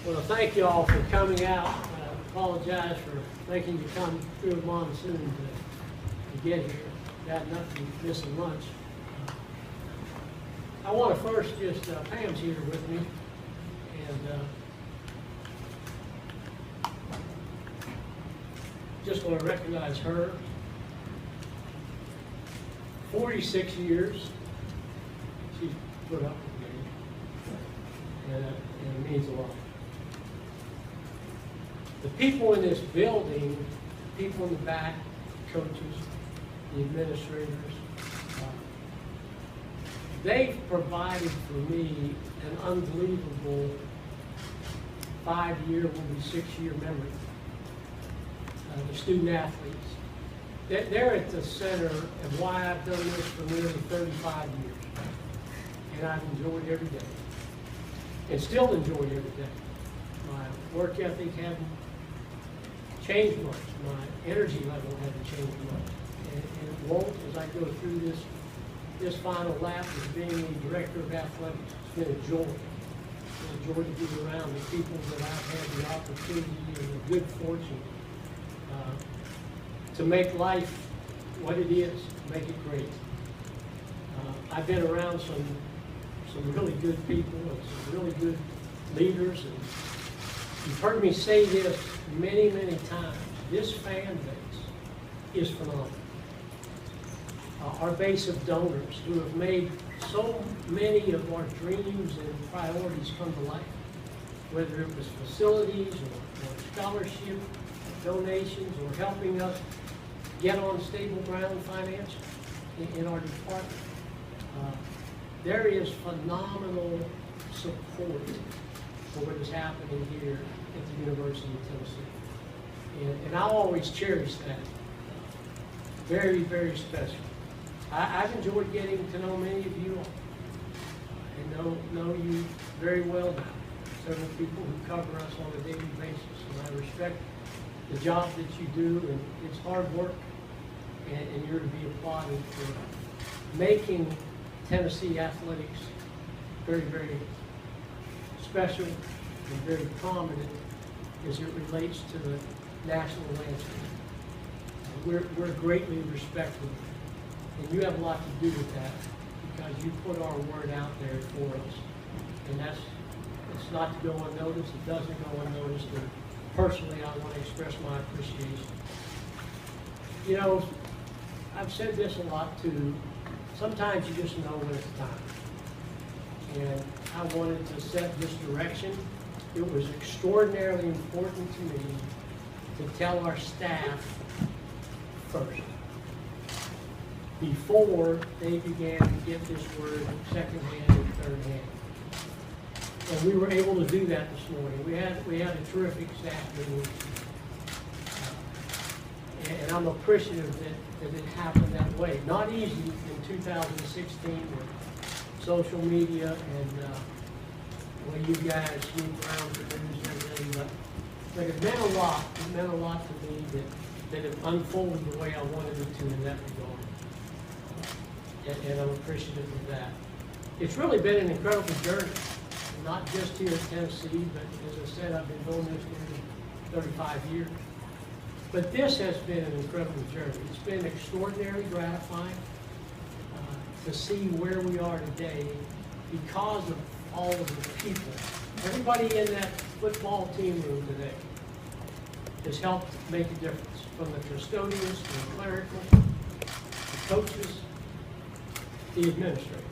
Well, thank you all for coming out. I apologize for making you come through the monsoon to get here. Got nothing missing lunch. I want to first just, Pam's here with me, and just want to recognize her. 46 years she's put up with me, and it means a lot. The people in this building, people in the back, coaches, the administrators, they've provided for me an unbelievable 5-year, will be 6-year memory. The student athletes. They're at the center of why I've done this for nearly 35 years. And I've enjoyed every day. And still enjoy every day. My work ethic hasn't changed much. My energy level hasn't changed much. And it won't as I go through this final lap as being the director of athletics. It's been a joy. It's been a joy to be around the people that I've had the opportunity and the good fortune to make life what it is, make it great. I've been around some really good people and some really good leaders, and you've heard me say this many, many times. This fan base is phenomenal. Our base of donors who have made so many of our dreams and priorities come to life, whether it was facilities or scholarship, donations, or helping us get on stable ground financially in our department. There is phenomenal support for what is happening here at the University of Tennessee. And I'll always cherish that. Very, very special. I've enjoyed getting to know many of you all. I know you very well now. Several people who cover us on a daily basis, and I respect the job that you do, and it's hard work, and you're to be applauded for making Tennessee athletics very, very special and very prominent as it relates to the national landscape. We're greatly respected, and you have a lot to do with that because you put our word out there for us, and it's not to go unnoticed. It doesn't go unnoticed. And personally, I want to express my appreciation. You know, I've said this a lot too. Sometimes you just know when it's time. And I wanted to set this direction. It was extraordinarily important to me to tell our staff first, before they began to get this word secondhand and thirdhand. And we were able to do that this morning. We had a terrific staff meeting. And I'm appreciative that it happened that way. Not easy in 2016 with social media and the way you guys sweep around the news and everything, but it meant a lot. It meant a lot to me that it unfolded the way I wanted it to in that regard. And I'm appreciative of that. It's really been an incredible journey, not just here at Tennessee, but as I said, I've been doing this for 35 years. But this has been an incredible journey. It's been extraordinarily gratifying to see where we are today because of all of the people. Everybody in that football team room today has helped make a difference, from the custodians to the clerical, the coaches, the administrators.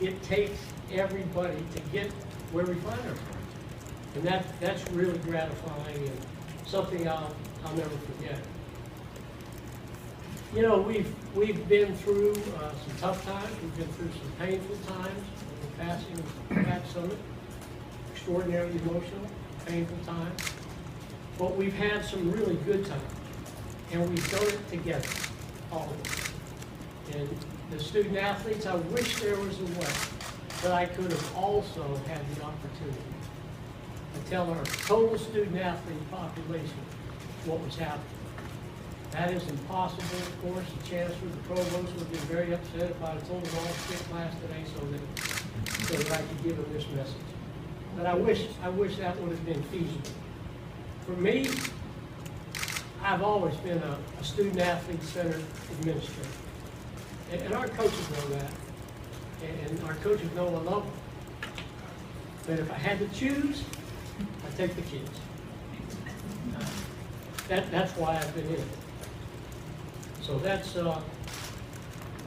It takes everybody to get where we find ourselves. And that's really gratifying and something I'll never forget. You know, we've been through some tough times. We've been through some painful times. The passing of Pat Summit, extraordinarily emotional, painful times. But we've had some really good times, and we've done it together, all of us. And the student athletes, I wish there was a way that I could have also had the opportunity to tell our total student athlete population what was happening. That is impossible, of course. The chancellor, the provost would have been very upset if I had told them all to quit class today so that I could give them this message. But I wish that would have been feasible. For me, I've always been a student-athlete-centered administrator. And our coaches know that. And our coaches know I love them. But if I had to choose, I'd take the kids. That's why I've been in it. So that's,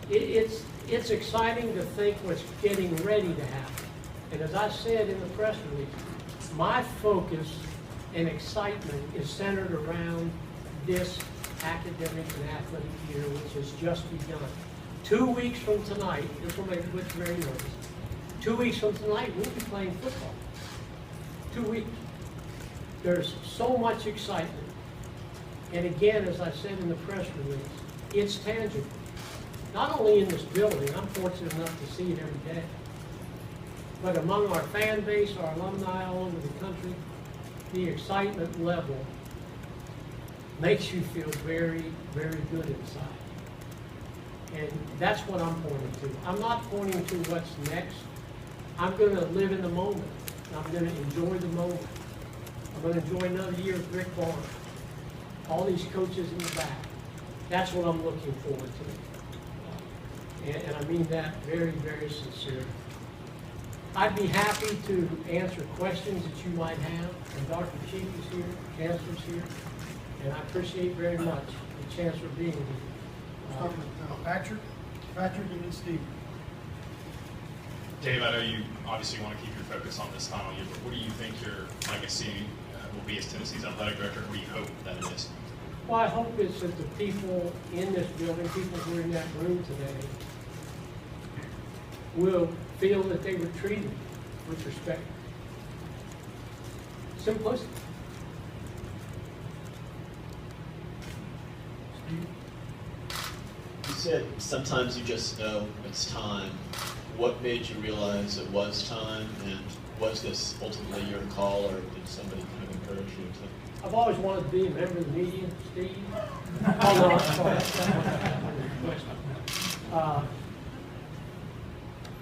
it's exciting to think what's getting ready to happen. And as I said in the press release, my focus and excitement is centered around this academic and athletic year, which has just begun. 2 weeks from tonight, this will make it very nervous. 2 weeks from tonight, we'll be playing football. 2 weeks. There's so much excitement. And again, as I said in the press release, it's tangible. Not only in this building, I'm fortunate enough to see it every day, but among our fan base, our alumni all over the country, the excitement level makes you feel very, very good inside. And that's what I'm pointing to. I'm not pointing to what's next. I'm going to live in the moment. I'm going to enjoy the moment. I'm going to enjoy another year of Rick Barnes. All these coaches in the back. That's what I'm looking forward to. And I mean that very, very sincerely. I'd be happy to answer questions that you might have. And Dr. Chief is here, Chancellor's here, and I appreciate very much the Chancellor being here. Patrick, and then Steve. Dave, I know you obviously want to keep your focus on this final year, but what do you think your legacy will be as Tennessee's athletic director? What do you hope that it is? Well, I hope it's that the people in this building, people who are in that room today, will feel that they were treated with respect. Simplicity. You said sometimes you just know it's time. What made you realize it was time, and was this ultimately your call, or did somebody kind of encourage you to? I've always wanted to be a member of the media, Steve. Oh, no, I'm sorry.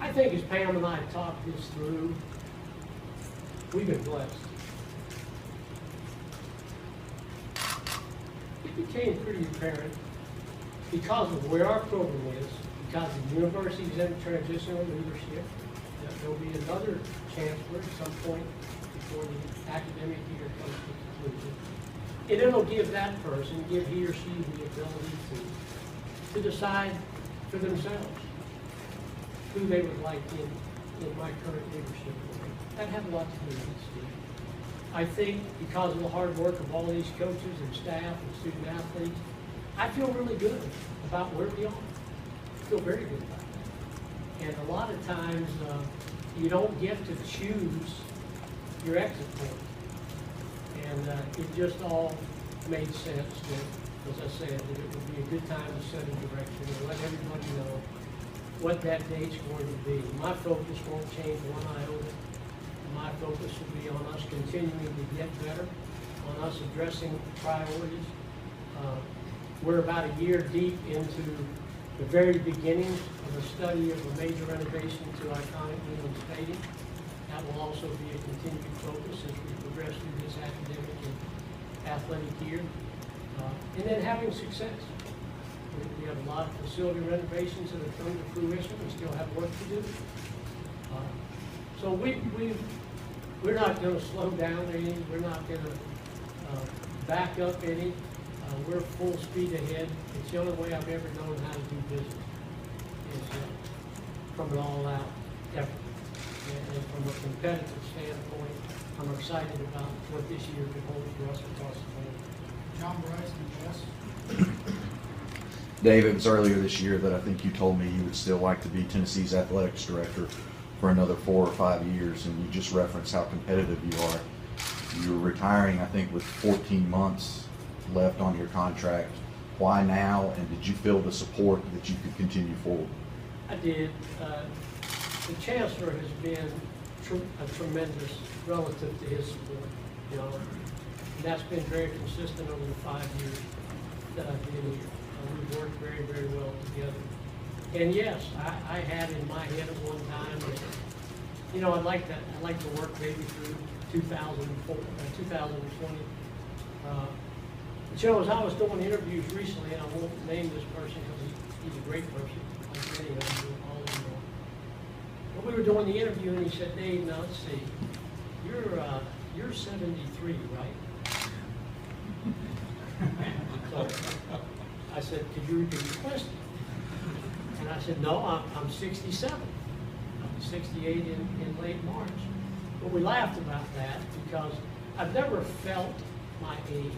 I think as Pam and I talked this through, we've been blessed. It became pretty apparent because of where our program is, because the university is in transitional leadership, that there'll be another chancellor at some point before the academic year comes to conclusion. And it'll give that person, give he or she the ability to decide for themselves who they would like in my current leadership. That had a lot to do with it, Steve. I think because of the hard work of all these coaches and staff and student athletes, I feel really good about where we are. I feel very good about that. And a lot of times, you don't get to choose your exit point. And it just all made sense that, as I said, that it would be a good time to set a direction and let everybody know what that date's going to be. My focus won't change one iota. My focus will be on us continuing to get better, on us addressing priorities. We're about a year deep into the very beginnings of a study of a major renovation to iconic Neyland Stadium. That will also be a continued focus as we progress through this academic and athletic year. And then having success. We have a lot of facility renovations that have come to fruition. We still have work to do. So we're not going to slow down any. We're not going to back up any. We're full speed ahead. It's the only way I've ever known how to do business, is from an all-out effort. And from a competitive standpoint, I'm excited about what this year can hold for us across the board. John Bryce and Jess. Dave, it was earlier this year that I think you told me you would still like to be Tennessee's athletics director for another 4 or 5 years, and you just referenced how competitive you are. You're retiring, I think, with 14 months left on your contract. Why now, and did you feel the support that you could continue forward? I did. The Chancellor has been a tremendous relative to his support, you know, and that's been very consistent over the 5 years that I've been here. We've worked very, very well together. And yes, I had in my head at one time that You know, I'd like to work maybe through 2004, 2020. But you know, as I was doing interviews recently, and I won't name this person because he's a great person, like many of them, all of them are. But we were doing the interview, and he said, Dave, now let's see, you're 73, right? So I said, could you repeat the question? And I said, no, I'm 67. I'm 68 in late March. But we laughed about that because I've never felt my age.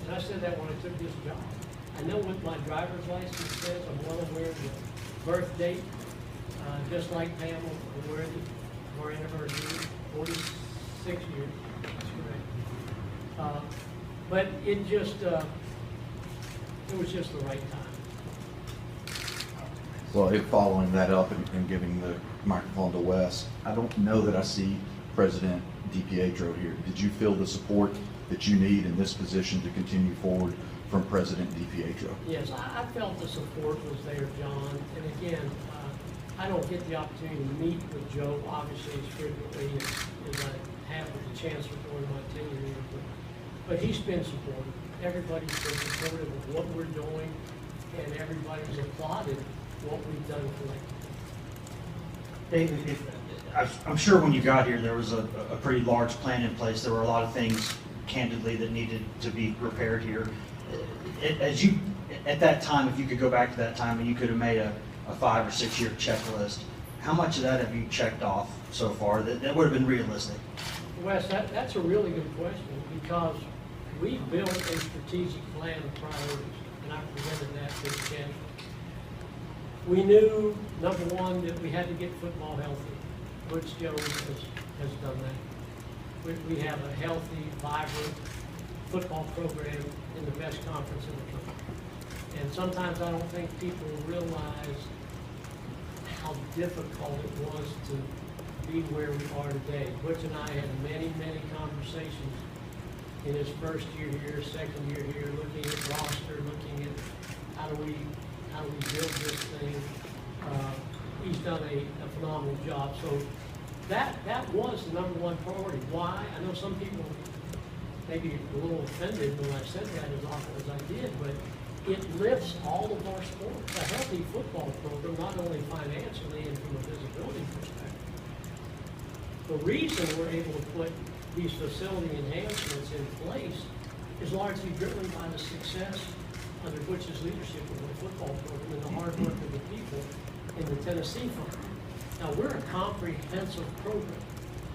And I said that when I took this job. I know what my driver's license says. I'm well aware of the birth date. Just like Pam, I'm aware of our anniversary, 46 years. That's correct. But it was just the right time. Well, following that up and giving the microphone to Wes, I don't know that I see President DiPietro here. Did you feel the support that you need in this position to continue forward from President DiPietro? Yes, I felt the support was there, John. And again, I don't get the opportunity to meet with Joe, obviously, as frequently as I have with the Chancellor during my tenure here. But he's been supportive. Everybody's been supportive of what we're doing, and everybody's applauded what we've done collectively. David, I'm sure when you got here, there was a pretty large plan in place. There were a lot of things, candidly, that needed to be repaired here. At that time, if you could go back to that time and you could have made a 5 or 6 year checklist, how much of that have you checked off so far that would have been realistic? Wes, that's a really good question, because we built a strategic plan of priorities, and I presented that to the Chancellor. We knew, number one, that we had to get football healthy. Butch Jones has done that. We have a healthy, vibrant football program in the best conference in the country. And sometimes I don't think people realize how difficult it was to be where we are today. Butch and I had many, many conversations in his first year here, second year here, looking at roster, looking at how do we build this thing. He's done a phenomenal job. So that was the number one priority. Why? I know some people maybe a little offended when I said that as often as I did, but it lifts all of our sports. A healthy football program, not only financially and from a visibility perspective. The reason we're able to put these facility enhancements in place is largely driven by the success under Butch's leadership of the football program and the hard work of the people in the Tennessee Fund. Now, we're a comprehensive program.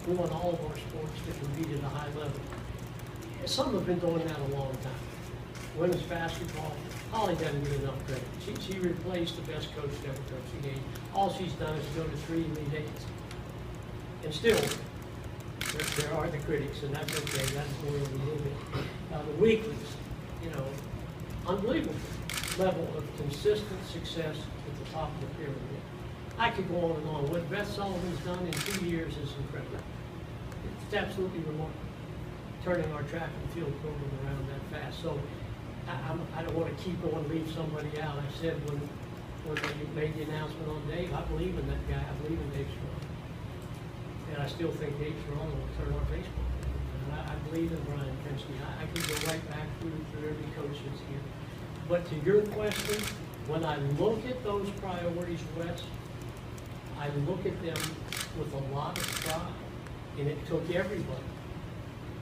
We want all of our sports to compete at a high level. Some have been doing that a long time. Women's basketball, Holly doesn't get enough credit. She replaced the best coach to ever coach the game. All she's done is go to 3 Elite Eights. And still, there are the critics, and that's okay. That's the way we live it. The weeklies, unbelievable level of consistent success at the top of the pyramid. I could go on and on. What Beth Sullivan's done in 2 years is incredible. It's absolutely remarkable, turning our track and field program around that fast. So I don't want to keep going and leave somebody out. I said when they made the announcement on Dave, I believe in that guy. I believe in Dave Strong. And I still think Dave Strong will turn our baseball. And I believe in Brian Penske. I can go right back through every coach that's here. But to your question, when I look at those priorities, Wes, I look at them with a lot of pride, and it took everybody.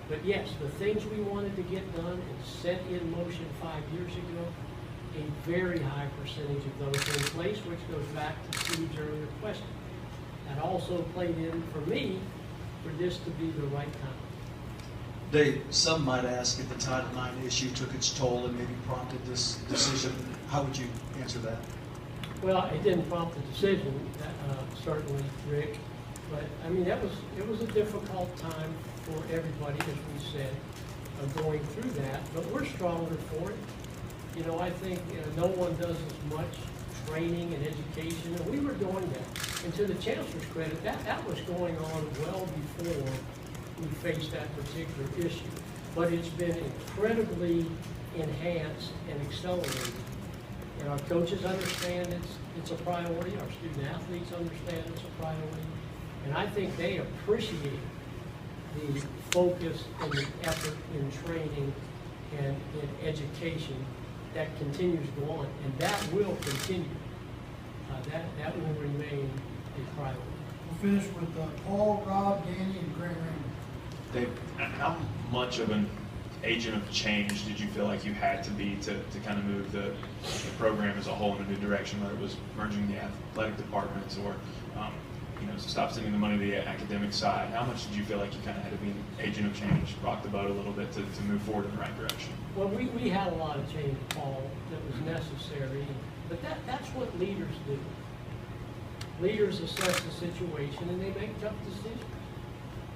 But yes, the things we wanted to get done and set in motion 5 years ago, a very high percentage of those are in place, which goes back to Steve's earlier question. That also played in for me for this to be the right time. Dave, some might ask if the Title IX issue took its toll and maybe prompted this decision. How would you answer that? Well, it didn't prompt the decision, certainly, Rick. But I mean, it was a difficult time for everybody, as we said, going through that. But we're stronger for it. I think no one does as much training and education, and we were doing that. And to the Chancellor's credit, that was going on well before we faced that particular issue. But it's been incredibly enhanced and accelerated. And our coaches understand it's a priority. Our student athletes understand it's a priority. And I think they appreciate the focus and the effort in training and in education that continues to go on, and that will continue. That will remain a priority. We'll finish with Paul, Rob, Danny, and Grant Raymond. Dave, how much of an agent of change did you feel like you had to be to kind of move the program as a whole in a new direction, whether it was merging the athletic departments or stop sending the money to the academic side? How much did you feel like you kind of had to be an agent of change, rock the boat a little bit to move forward in the right direction? Well, we had a lot of change, Paul, that was necessary, but that's what leaders do. Leaders assess the situation and they make tough decisions.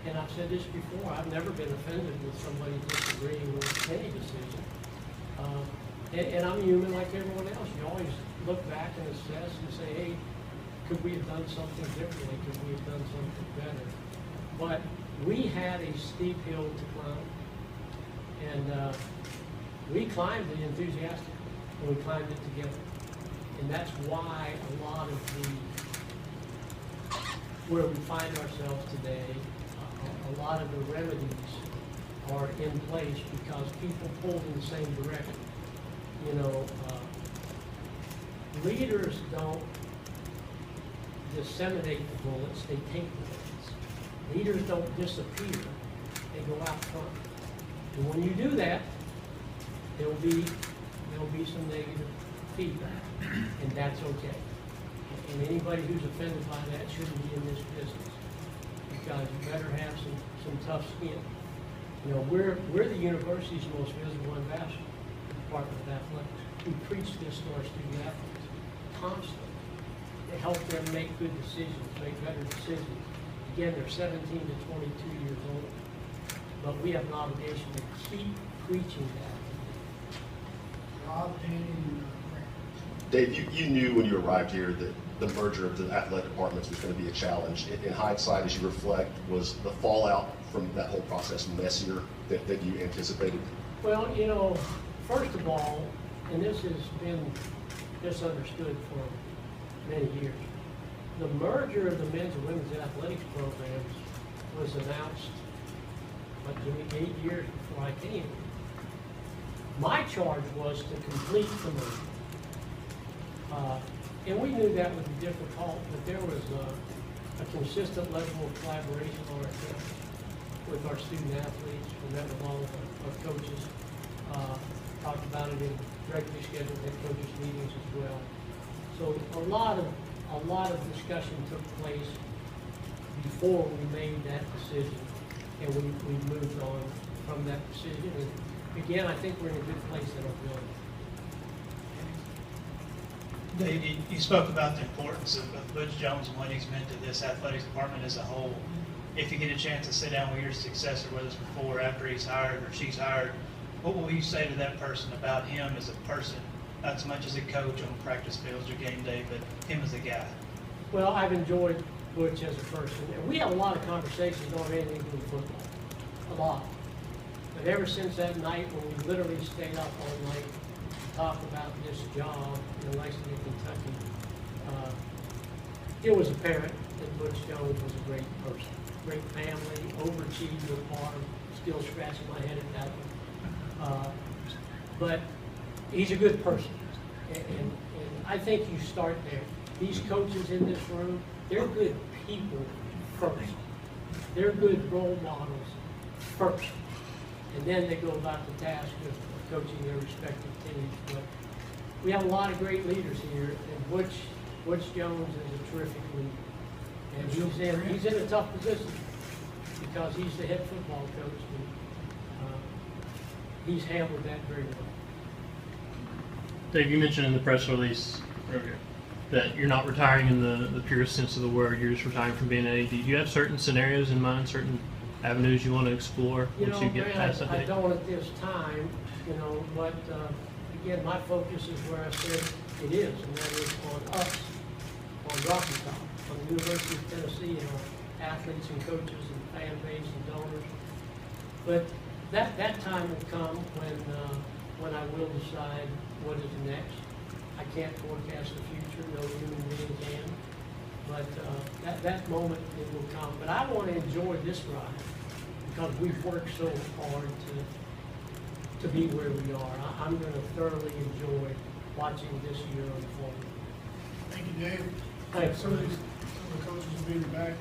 And I've said this before, I've never been offended with somebody disagreeing with any decision. And I'm human like everyone else. You always look back and assess and say, hey, could we have done something differently? Could we have done something better? But we had a steep hill to climb. And we climbed it enthusiastically, and we climbed it together. And that's why a lot of where we find ourselves today, a lot of the remedies are in place because people pulled in the same direction. Leaders don't disseminate the bullets, they take the bullets. Leaders don't disappear, they go out front. And when you do that, there'll be some negative feedback, and that's okay. And anybody who's offended by that shouldn't be in this business, because you better have some tough skin. We're the university's most visible ambassador, the Department of Athletics. We preach this to our student athletes constantly to help them make good decisions, make better decisions. Again, they're 17 to 22 years old, but we have an obligation to keep preaching that. Rob, Danny, and Grant. Dave, you knew when you arrived here that the merger of the athletic departments was going to be a challenge. In hindsight, as you reflect, was the fallout from that whole process messier than you anticipated? Well, first of all, and this has been misunderstood for many years, the merger of the men's and women's athletics programs was announced, 8 years before I came. My charge was to complete the merger. And we knew that would be difficult, but there was a consistent level of collaboration on our campus with our student athletes. We met with all of our coaches, talked about it in regularly scheduled head coaches meetings as well. So a lot of discussion took place before we made that decision, and we moved on from that decision. And again, I think we're in a good place in our building. Dave, you spoke about the importance of Butch Jones and what he's meant to this athletics department as a whole. If you get a chance to sit down with your successor, whether it's before or after he's hired or she's hired, what will you say to that person about him as a person, not so much as a coach on practice fields or game day, but him as a guy? Well, I've enjoyed Butch as a person. And we have a lot of conversations on anything to do with football, a lot. But ever since that night when we literally stayed up all night to talk about this job in Lexington, Kentucky, it was apparent that Butch Jones was a great person, great family, overachieved with part, still scratching my head at that one. But he's a good person. And I think you start there. These coaches in this room, they're good people first. They're good role models first. And then they go about the task of coaching their respective teams. But we have a lot of great leaders here, and Butch Jones is a terrific leader. And he's in a tough position because he's the head football coach, and he's handled that very well. Dave, you mentioned in the press release that you're not retiring in the purest sense of the word. You're just retiring from being an AD. Do you have certain scenarios in mind, certain avenues you want to explore once you get past that I date? don't at this time, but again, my focus is where I said it is, and that is on us, on Rocky Top, on the University of Tennessee, and our athletes and coaches and fan base and donors. But that time will come when I will decide what is next. I can't forecast the future, no human being can. But that moment, it will come. But I want to enjoy this ride because we've worked so hard to be where we are. I'm going to thoroughly enjoy watching this year unfold. Thank you, Dave. Thanks. Some of the coaches will be back.